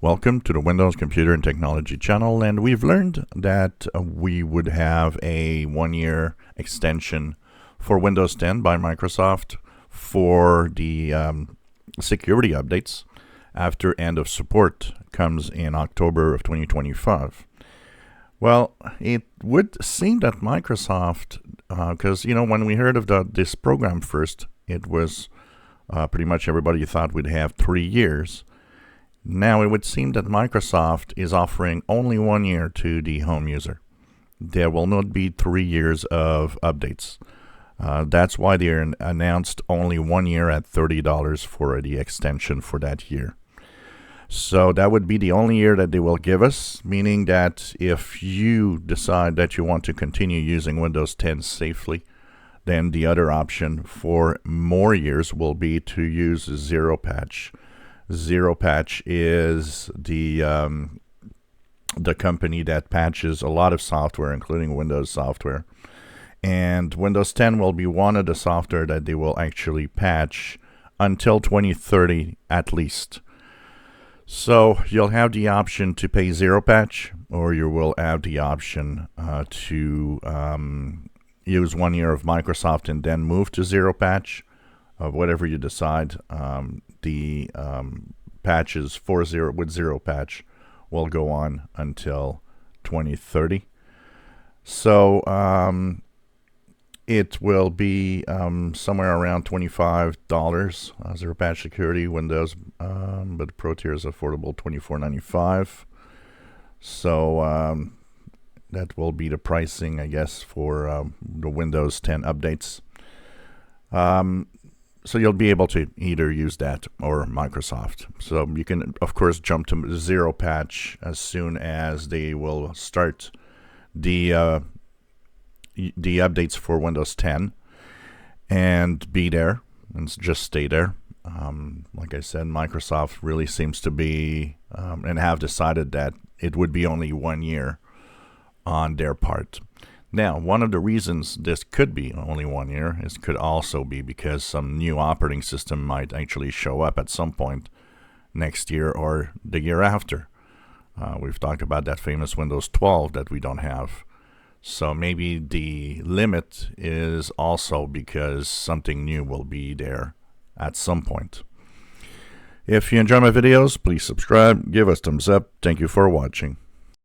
Welcome to the Windows Computer and Technology channel, and we've learned that we would have a 1-year extension for Windows 10 by Microsoft for the security updates after end of support comes in October of 2025. Well, it would seem that Microsoft, because when we heard of this program first, it was pretty much everybody thought we'd have 3 years. Now it would seem that Microsoft is offering only 1 year to the home user. There will not be 3 years of updates. That's why they announced only 1 year at $30 for the extension for that year. So that would be the only year that they will give us, meaning that if you decide that you want to continue using Windows 10 safely, then the other option for more years will be to use Zero Patch. Zero Patch is the company that patches a lot of software, including Windows software. And Windows 10 will be one of the software that they will actually patch until 2030 at least. So you'll have the option to pay Zero Patch, or you will have the option to use 1 year of Microsoft and then move to Zero Patch. Whatever you decide, the patches for Zero Patch will go on until 2030. So it will be somewhere around $25. Zero Patch Security Windows, but the Pro tier is affordable, $24.95. So that will be the pricing, I guess, for the Windows 10 updates. So you'll be able to either use that or Microsoft. So you can, of course, jump to Zero Patch as soon as they will start the updates for Windows 10 and be there and just stay there. Like I said, Microsoft really seems to be and have decided that it would be only 1 year on their part. Now, one of the reasons this could be only 1 year is could also be because some new operating system might actually show up at some point next year or the year after. We've talked about that famous Windows 12 that we don't have. So maybe the limit is also because something new will be there at some point. If you enjoy my videos, please subscribe, give us thumbs up. Thank you for watching.